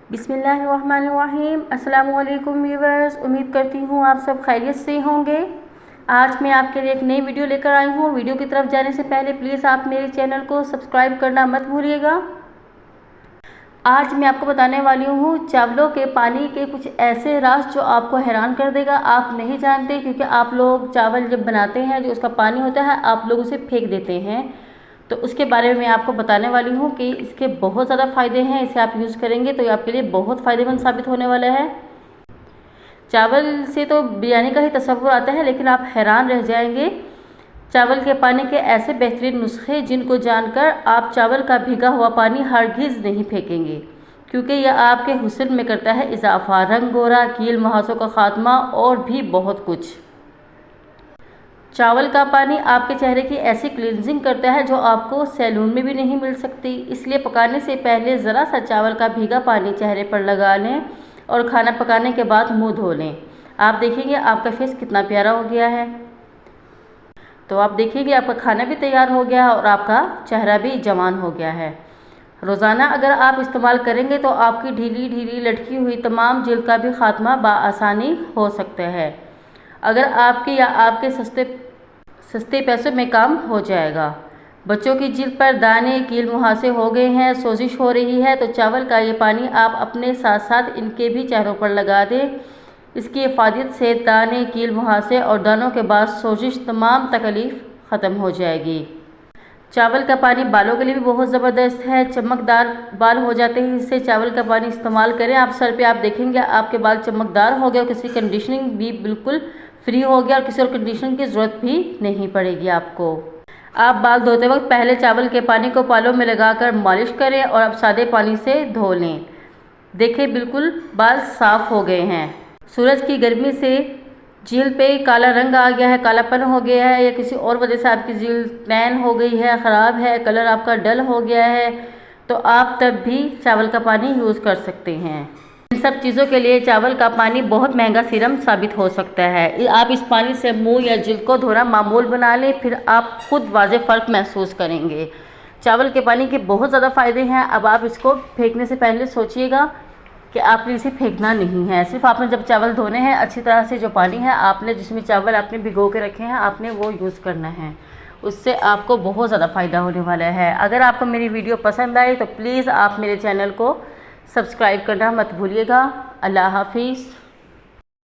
बिस्मिल्लाहिर्रहमानिर्रहीम। अस्सलाम वालेकुम व्यूअर्स, उम्मीद करती हूँ आप सब खैरियत से होंगे। आज मैं आपके लिए एक नई वीडियो लेकर आई हूँ। वीडियो की तरफ जाने से पहले प्लीज़ आप मेरे चैनल को सब्सक्राइब करना मत भूलिएगा। आज मैं आपको बताने वाली हूँ चावलों के पानी के कुछ ऐसे राज जो आपको हैरान कर देगा। आप नहीं जानते, क्योंकि आप लोग चावल जब बनाते हैं जो उसका पानी होता है आप लोग उसे फेंक देते हैं। तो उसके बारे में मैं आपको बताने वाली हूँ कि इसके बहुत ज़्यादा फ़ायदे हैं। इसे आप यूज़ करेंगे तो ये आपके लिए बहुत फ़ायदेमंद साबित होने वाला है। चावल से तो बिरयानी का ही तस्वुर आता है, लेकिन आप हैरान रह जाएंगे चावल के पानी के ऐसे बेहतरीन नुस्खे जिनको जानकर आप चावल का भीगा हुआ पानी हरगिज़ नहीं फेंकेंगे, क्योंकि यह आपके हुस्न में करता है इजाफा, रंग गोरा, कील मुहासों का खात्मा और भी बहुत कुछ। चावल का पानी आपके चेहरे की ऐसी क्लींजिंग करता है जो आपको सैलून में भी नहीं मिल सकती। इसलिए पकाने से पहले ज़रा सा चावल का भीगा पानी चेहरे पर लगा लें और खाना पकाने के बाद मुंह धो लें। आप देखेंगे आपका फेस कितना प्यारा हो गया है। तो आप देखिए कि आपका खाना भी तैयार हो गया है और आपका चेहरा भी जवान हो गया है। रोज़ाना अगर आप इस्तेमाल करेंगे तो आपकी ढीली ढीली लटकी हुई तमाम जिल्द का भी खात्मा बआसानी हो सकता है। अगर आपके या आपके सस्ते पैसों में काम हो जाएगा। बच्चों की जिल्द पर दाने, कील मुहासे हो गए हैं, सोजिश हो रही है, तो चावल का ये पानी आप अपने साथ साथ इनके भी चेहरों पर लगा दें। इसकी हिफाजत से दाने, कील मुहासे और दानों के बाद सोजिश तमाम तकलीफ़ ख़त्म हो जाएगी। चावल का पानी बालों के लिए भी बहुत ज़बरदस्त है। चमकदार बाल हो जाते हैं इससे चावल का पानी इस्तेमाल करें। आप सर पे आप देखेंगे आपके बाल चमकदार हो गए और किसी कंडीशनिंग भी बिल्कुल फ्री हो गया और किसी और कंडीशनिंग की ज़रूरत भी नहीं पड़ेगी आपको। आप बाल धोते वक्त पहले चावल के पानी को बालों में लगाकर मालिश करें और अब सादे पानी से धो लें। देखें बिल्कुल बाल साफ़ हो गए हैं। सूरज की गर्मी से जिल्द पे काला रंग आ गया है, कालापन हो गया है, या किसी और वजह से आपकी जिल्द टैन हो गई है, ख़राब है, कलर आपका डल हो गया है, तो आप तब भी चावल का पानी यूज़ कर सकते हैं। इन सब चीज़ों के लिए चावल का पानी बहुत महंगा सीरम साबित हो सकता है। आप इस पानी से मुंह या जिल्द को धोना मामूल बना लें, फिर आप खुद वाज़े फ़र्क महसूस करेंगे। चावल के पानी के बहुत ज़्यादा फ़ायदे हैं। अब आप इसको फेंकने से पहले सोचिएगा कि आपने इसे फेंकना नहीं है। सिर्फ आपने जब चावल धोने हैं अच्छी तरह से जो पानी है आपने जिसमें चावल आपने भिगो के रखे हैं आपने वो यूज़ करना है। उससे आपको बहुत ज़्यादा फ़ायदा होने वाला है। अगर आपको मेरी वीडियो पसंद आए तो प्लीज़ आप मेरे चैनल को सब्सक्राइब करना मत भूलिएगा। अल्लाह हाफिज़।